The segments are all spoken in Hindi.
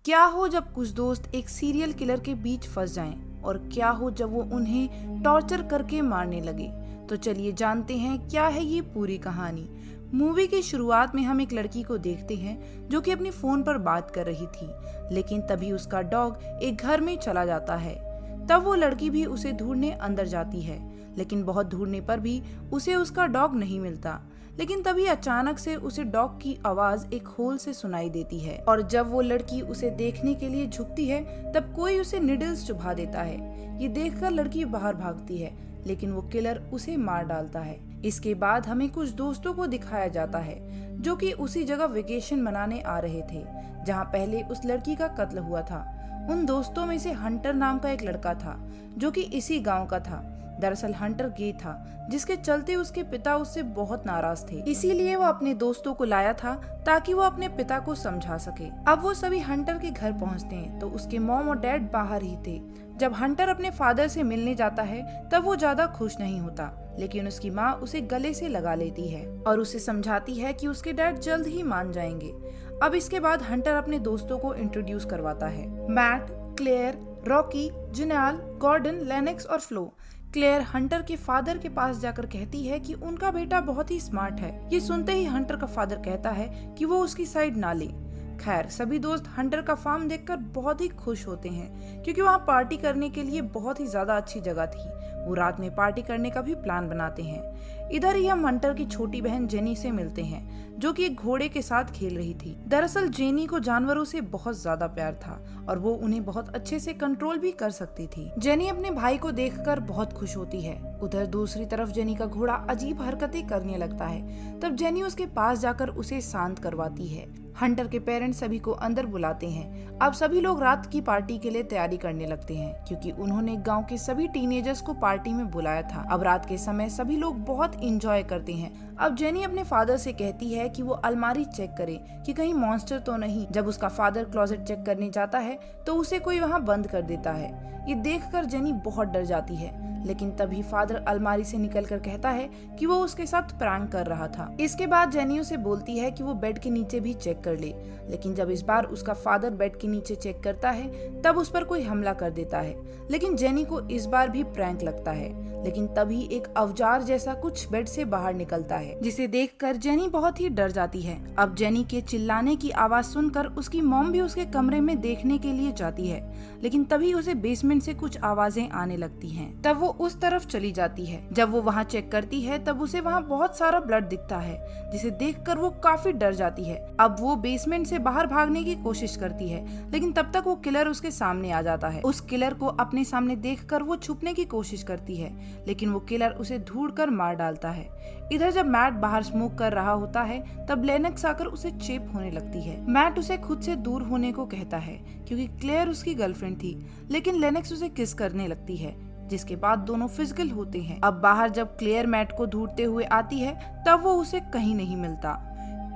क्या हो जब कुछ दोस्त एक सीरियल किलर के बीच फंस जाएं, और क्या हो जब वो उन्हें टॉर्चर करके मारने लगे। तो चलिए जानते हैं क्या है ये पूरी कहानी। मूवी की शुरुआत में हम एक लड़की को देखते हैं जो कि अपनी फोन पर बात कर रही थी, लेकिन तभी उसका डॉग एक घर में चला जाता है। तब वो लड़की भी उसे ढूंढने अंदर जाती है, लेकिन बहुत ढूंढने पर भी उसे उसका डॉग नहीं मिलता। लेकिन तभी अचानक से उसे डॉग की आवाज एक होल से सुनाई देती है, और जब वो लड़की उसे देखने के लिए झुकती है तब कोई उसे निडल्स चुभा देता है। ये देखकर लड़की बाहर भागती है, लेकिन वो किलर उसे मार डालता है। इसके बाद हमें कुछ दोस्तों को दिखाया जाता है जो कि उसी जगह वेकेशन मनाने आ रहे थे जहाँ पहले उस लड़की का कत्ल हुआ था। उन दोस्तों में से हंटर नाम का एक लड़का था जो कि इसी गांव का था। दरअसल हंटर गे था, जिसके चलते उसके पिता उससे बहुत नाराज थे। इसीलिए वो अपने दोस्तों को लाया था ताकि वो अपने पिता को समझा सके। अब वो सभी हंटर के घर पहुंचते हैं तो उसके मॉम और डैड बाहर ही थे। जब हंटर अपने फादर से मिलने जाता है तब वो ज्यादा खुश नहीं होता, लेकिन उसकी माँ उसे गले से लगा लेती है और उसे समझाती है कि उसके डैड जल्द ही मान जाएंगे। अब इसके बाद हंटर अपने दोस्तों को इंट्रोड्यूस करवाता है। मैट, क्लेयर, रॉकी, जिनाल, गॉर्डन, लेनेक्स और फ्लो। क्लेयर हंटर के फादर के पास जाकर कहती है कि उनका बेटा बहुत ही स्मार्ट है। ये सुनते ही हंटर का फादर कहता है कि वो उसकी साइड ना ले। खैर, सभी दोस्त हंटर का फार्म देखकर बहुत ही खुश होते हैं क्योंकि वहाँ पार्टी करने के लिए बहुत ही ज्यादा अच्छी जगह थी। वो रात में पार्टी करने का भी प्लान बनाते हैं। इधर ही हम हंटर की छोटी बहन जेनी से मिलते हैं जो कि एक घोड़े के साथ खेल रही थी। दरअसल जेनी को जानवरों से बहुत ज्यादा प्यार था और वो उन्हें बहुत अच्छे से कंट्रोल भी कर सकती थी। जेनी अपने भाई को देखकर बहुत खुश होती है। उधर दूसरी तरफ जेनी का घोड़ा अजीब हरकतें करने लगता है। तब जेनी उसके पास जाकर उसे शांत करवाती है। हंटर के पेरेंट्स सभी को अंदर बुलाते हैं। अब सभी लोग रात की पार्टी के लिए तैयारी करने लगते हैं क्योंकि उन्होंने गांव के सभी टीनेजर्स को पार्टी में बुलाया था। अब रात के समय सभी लोग बहुत एंजॉय करते हैं। अब जेनी अपने फादर से कहती है कि वो अलमारी चेक करे कि कहीं मॉन्स्टर तो नहीं। जब उसका फादर क्लोजेट चेक करने जाता है तो उसे कोई वहाँ बंद कर देता है। ये देखकर जेनी बहुत डर जाती है, लेकिन तभी फादर अलमारी से निकलकर कहता है कि वो उसके साथ प्रैंक कर रहा था। इसके बाद जेनी उसे बोलती है कि वो बेड के नीचे भी चेक कर ले, लेकिन जब इस बार उसका फादर बेड के नीचे चेक करता है तब उस पर कोई हमला कर देता है। लेकिन जेनी को इस बार भी प्रैंक लगता है, लेकिन तभी एक अवजार जैसा कुछ बेड से बाहर निकलता है, जिसे देखकर जेनी बहुत ही डर जाती है। अब जेनी के चिल्लाने की आवाज सुनकर उसकी मॉम भी उसके कमरे में देखने के लिए जाती है, लेकिन तभी उसे बेसमेंट से कुछ आवाजें आने लगती हैं। तब वो उस तरफ चली जाती है। जब वो वहाँ चेक करती है तब उसे वहाँ बहुत सारा ब्लड दिखता है, जिसे देखकर वो काफी डर जाती है। अब वो बेसमेंट से बाहर भागने की कोशिश करती है, लेकिन तब तक वो किलर उसके सामने आ जाता है। उस किलर को अपने सामने देखकर वो छुपने की कोशिश करती है, लेकिन वो किलर उसे ढूंढकर मार डालता है। इधर जब मैट बाहर स्मोक कर रहा होता है तब लेनेक्स आकर उसे चेप होने लगती है। मैट उसे खुद से दूर होने को कहता है क्योंकि क्लेयर उसकी गर्लफ्रेंड थी, लेकिन लेनेक्स उसे किस करने लगती है, जिसके बाद दोनों फिजिकल होते हैं। अब बाहर जब क्लेयर मैट को ढूंढते हुए आती है तब वो उसे कहीं नहीं मिलता।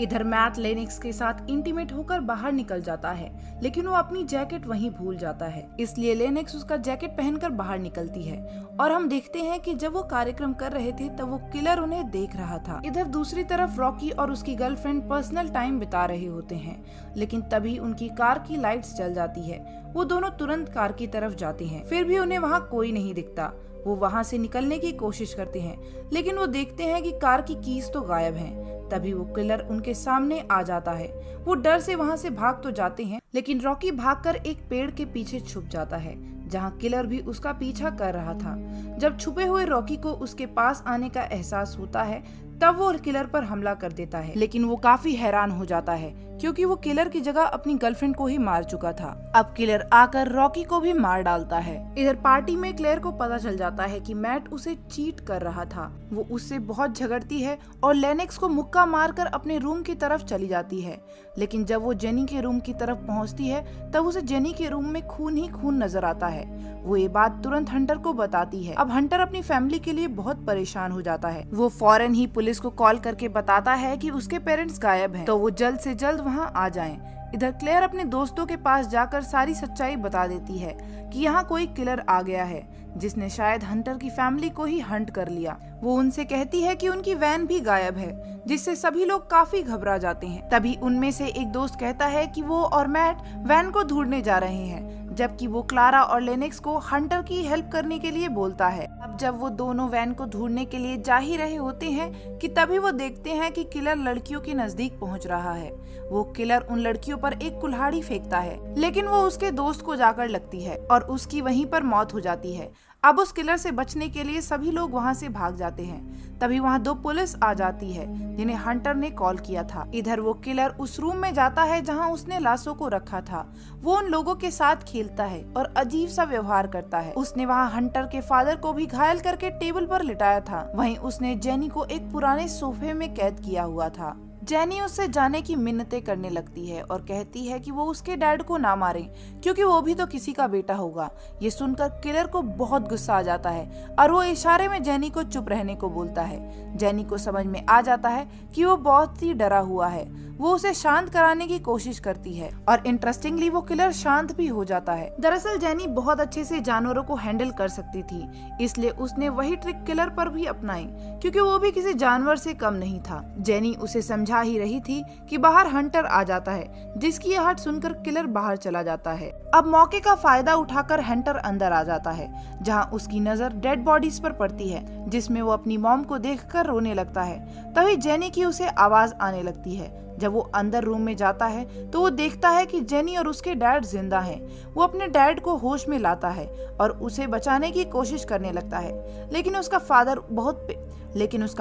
इधर मैट लेनेक्स के साथ इंटीमेट होकर बाहर निकल जाता है, लेकिन वो अपनी जैकेट वहीं भूल जाता है। इसलिए लेनेक्स उसका जैकेट पहनकर बाहर निकलती है और हम देखते हैं कि जब वो कार्यक्रम कर रहे थे तब वो किलर उन्हें देख रहा था। इधर दूसरी तरफ रॉकी और उसकी गर्लफ्रेंड पर्सनल टाइम बिता रहे होते हैं, लेकिन तभी उनकी कार की लाइट्स जल जाती है। वो दोनों तुरंत कार की तरफ जाते हैं, फिर भी उन्हें वहाँ कोई नहीं दिखता। वो वहाँ से निकलने की कोशिश करते हैं, लेकिन वो देखते हैं कि कार की कीज तो गायब हैं। तभी वो किलर उनके सामने आ जाता है। वो डर से वहाँ से भाग तो जाते हैं, लेकिन रॉकी भागकर एक पेड़ के पीछे छुप जाता है जहाँ किलर भी उसका पीछा कर रहा था। जब छुपे हुए रॉकी को उसके पास आने का एहसास होता है तब वो किलर पर हमला कर देता है, लेकिन वो काफी हैरान हो जाता है क्योंकि वो किलर की जगह अपनी गर्लफ्रेंड को ही मार चुका था। अब किलर आकर रॉकी को भी मार डालता है। इधर पार्टी में क्लेयर को पता चल जाता है कि मैट उसे चीट कर रहा था। वो उससे बहुत झगड़ती है और लेनेक्स को मुक्का मारकर अपने रूम की तरफ चली जाती है, लेकिन जब वो जेनी के रूम की तरफ पहुंचती है तब उसे जेनी के रूम में खून ही खून नजर आता है। वो ये बात तुरंत हंटर को बताती है। अब हंटर अपनी फैमिली के लिए बहुत परेशान हो जाता है। वो फौरन ही पुलिस को कॉल करके बताता है कि उसके पेरेंट्स गायब हैं, तो वो जल्द से जल्द वहाँ आ जाएं। इधर क्लेयर अपने दोस्तों के पास जाकर सारी सच्चाई बता देती है कि यहाँ कोई किलर आ गया है, जिसने शायद हंटर की फैमिली को ही हंट कर लिया। वो उनसे कहती है कि उनकी वैन भी गायब है, जिससे सभी लोग काफी घबरा जाते हैं। तभी उनमें से एक दोस्त कहता है कि वो और मैट वैन को ढूंढने जा रहे हैं, जबकि वो क्लारा और लेनेक्स को हंटर की हेल्प करने के लिए बोलता है। अब जब वो दोनों वैन को ढूंढने के लिए जा ही रहे होते हैं कि तभी वो देखते हैं कि किलर लड़कियों के नजदीक पहुंच रहा है। वो किलर उन लड़कियों पर एक कुल्हाड़ी फेंकता है, लेकिन वो उसके दोस्त को जाकर लगती है और उसकी वहीं पर मौत हो जाती है। अब उस किलर से बचने के लिए सभी लोग वहां से भाग जाते हैं। तभी वहां 2 पुलिस आ जाती है जिन्हें हंटर ने कॉल किया था। इधर वो किलर उस रूम में जाता है जहां उसने लाशों को रखा था। वो उन लोगों के साथ खेलता है और अजीब सा व्यवहार करता है। उसने वहां हंटर के फादर को भी घायल करके टेबल पर लिटाया था। वहीं उसने जेनी को एक पुराने सोफे में कैद किया हुआ था। जेनी उससे जाने की मिन्नतें करने लगती है और कहती है कि वो उसके डैड को ना मारे, क्योंकि वो भी तो किसी का बेटा होगा। ये सुनकर किलर को बहुत गुस्सा आ जाता है और वो इशारे में जेनी को चुप रहने को बोलता है। जेनी को समझ में आ जाता है कि वो बहुत ही डरा हुआ है। वो उसे शांत कराने की कोशिश करती है और इंटरेस्टिंगली वो किलर शांत भी हो जाता है। दरअसल जेनी बहुत अच्छे से जानवरों को हैंडल कर सकती थी, इसलिए उसने वही ट्रिक किलर पर भी अपनाई, क्योंकि वो भी किसी जानवर से कम नहीं था। जेनी उसे समझा ही रही थी कि बाहर हंटर आ जाता है, जिसकी आहट सुनकर किलर बाहर चला जाता है। अब मौके का फायदा उठाकर हंटर अंदर आ जाता है, जहां उसकी नजर डेड बॉडीज पर पड़ती है, जिसमें वो अपनी मॉम को देखकर रोने लगता है। तभी जेनी की उसे आवाज आने लगती है। जब वो अंदर रूम में जाता है तो वो देखता है कि जेनी और उसके डैड जिंदा हैं। वो अपने डैड को होश में लाता है और उसे बचाने की कोशिश करने लगता है, लेकिन उसका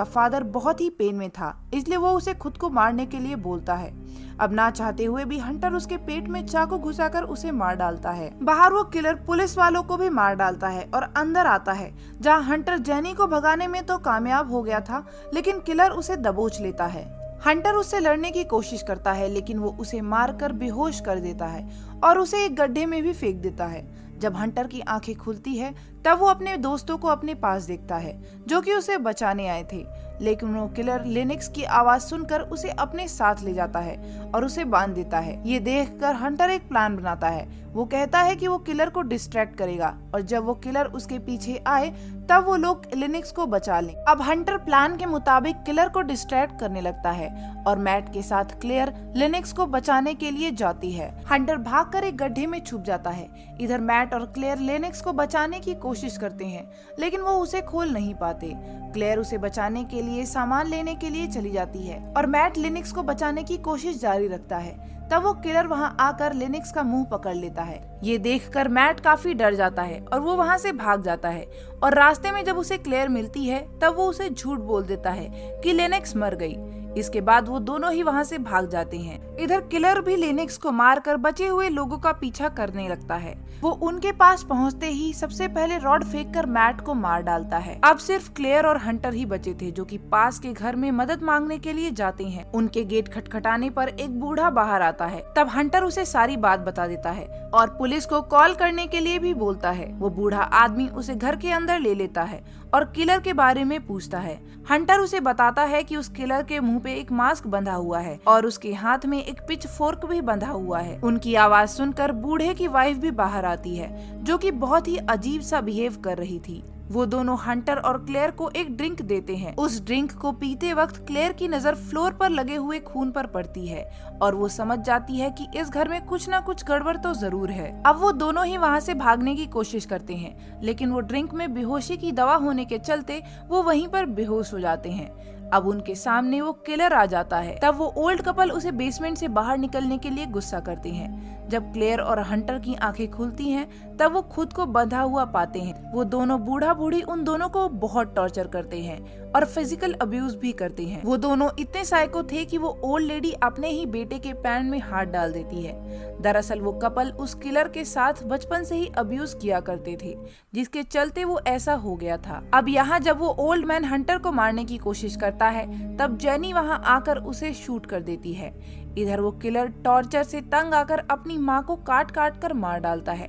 फादर बहुत ही पेन में था, इसलिए वो उसे खुद को मारने के लिए बोलता है। अब ना चाहते हुए भी हंटर उसके पेट में चाकू घुसाकर उसे मार डालता है। बाहर वो किलर पुलिस वालों को भी मार डालता है और अंदर आता है, जहाँ हंटर जेनी को भगाने में तो कामयाब हो गया था, लेकिन किलर उसे दबोच लेता है। हंटर उससे लड़ने की कोशिश करता है, लेकिन वो उसे मारकर बेहोश कर देता है और उसे एक गड्ढे में भी फेंक देता है। जब हंटर की आंखें खुलती है तब वो अपने दोस्तों को अपने पास देखता है, जो कि उसे बचाने आए थे, लेकिन वो किलर लेनेक्स की आवाज सुनकर उसे अपने साथ ले जाता है और उसे बांध देता है। ये देखकर हंटर एक प्लान बनाता है। वो कहता है कि वो किलर को डिस्ट्रैक्ट करेगा और जब वो किलर उसके पीछे आए तब वो लोग लेनेक्स को बचा लें। अब हंटर प्लान के मुताबिक किलर को डिस्ट्रैक्ट करने लगता है और मैट के साथ क्लेयर लेनेक्स को बचाने के लिए जाती है। हंटर भागकर एक गड्ढे में छुप जाता है। इधर मैट और क्लेयर लेनेक्स को बचाने की कोशिश करते हैं, लेकिन वो उसे खोल नहीं पाते। क्लेयर उसे बचाने के लिए सामान लेने के लिए चली जाती है और मैट लेनेक्स को बचाने की कोशिश जारी रखता है। तब वो किलर वहां आकर लेनेक्स का मुंह पकड़ लेता है। ये देखकर मैट काफी डर जाता है और वो वहां से भाग जाता है और रास्ते में जब उसे क्लेयर मिलती है तब वो उसे झूठ बोल देता है कि लेनेक्स मर गई। इसके बाद वो दोनों ही वहां से भाग जाते हैं। इधर किलर भी लेनेक्स को मारकर बचे हुए लोगों का पीछा करने लगता है। वो उनके पास पहुंचते ही सबसे पहले रॉड फेंककर मैट को मार डालता है। अब सिर्फ क्लेयर और हंटर ही बचे थे, जो कि पास के घर में मदद मांगने के लिए जाते हैं। उनके गेट खटखटाने पर एक बूढ़ा बाहर आता है। तब हंटर उसे सारी बात बता देता है और पुलिस को कॉल करने के लिए भी बोलता है। वो बूढ़ा आदमी उसे घर के अंदर ले लेता है और किलर के बारे में पूछता है। हंटर उसे बताता है कि उस किलर के मुंह पे एक मास्क बंधा हुआ है और उसके हाथ में एक पिच फोर्क भी बंधा हुआ है। उनकी आवाज सुनकर बूढ़े की वाइफ भी बाहर आती है, जो कि बहुत ही अजीब सा बिहेव कर रही थी। वो दोनों हंटर और क्लेयर को एक ड्रिंक देते हैं। उस ड्रिंक को पीते वक्त क्लेयर की नजर फ्लोर पर लगे हुए खून पर पड़ती है और वो समझ जाती है कि इस घर में कुछ न कुछ गड़बड़ तो जरूर है। अब वो दोनों ही वहाँ से भागने की कोशिश करते हैं, लेकिन वो ड्रिंक में बेहोशी की दवा होने के चलते वो वहीं पर बेहोश हो जाते हैं। अब उनके सामने वो किलर आ जाता है। तब वो ओल्ड कपल उसे बेसमेंट से बाहर निकलने के लिए गुस्सा करते हैं। जब क्लेयर और हंटर की आंखें खुलती हैं, तब वो खुद को बंधा हुआ पाते हैं। वो दोनों बूढ़ा बूढ़ी उन दोनों को बहुत टॉर्चर करते हैं और फिजिकल अब्यूज भी करते हैं। वो दोनों इतने साइको थे कि वो ओल्ड लेडी अपने ही बेटे के पैन में हाथ डाल देती है। दरअसल वो कपल उस किलर के साथ बचपन से ही अब्यूज किया करते थे, जिसके चलते वो ऐसा हो गया था। अब यहाँ जब वो ओल्ड मैन हंटर को मारने की कोशिश करता है, तब जेनी वहाँ आकर उसे शूट कर देती है। इधर वो किलर टॉर्चर से तंग आकर अपनी माँ को काट काट कर मार डालता है।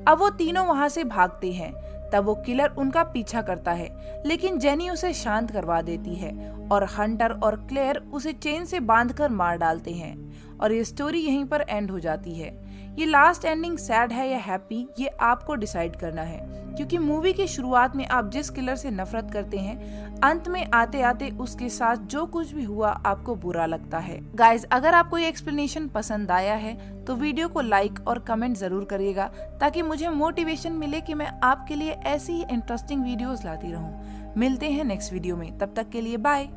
अब वो तीनों वहाँ से भागते हैं। तब वो किलर उनका पीछा करता है, लेकिन जेनी उसे शांत करवा देती है और हंटर और क्लेयर उसे चेन से बांधकर मार डालते हैं और ये स्टोरी यहीं पर एंड हो जाती है। ये लास्ट एंडिंग सैड है या हैप्पी, ये आपको डिसाइड करना है, क्योंकि मूवी की शुरुआत में आप जिस किलर से नफरत करते हैं, अंत में आते आते उसके साथ जो कुछ भी हुआ आपको बुरा लगता है। गाइज, अगर आपको ये एक्सप्लेनेशन पसंद आया है तो वीडियो को लाइक और कमेंट जरूर करिएगा, ताकि मुझे मोटिवेशन मिले कि मैं आपके लिए ऐसी ही इंटरेस्टिंग वीडियोस लाती रहूं। मिलते हैं नेक्स्ट वीडियो में, तब तक के लिए बाय।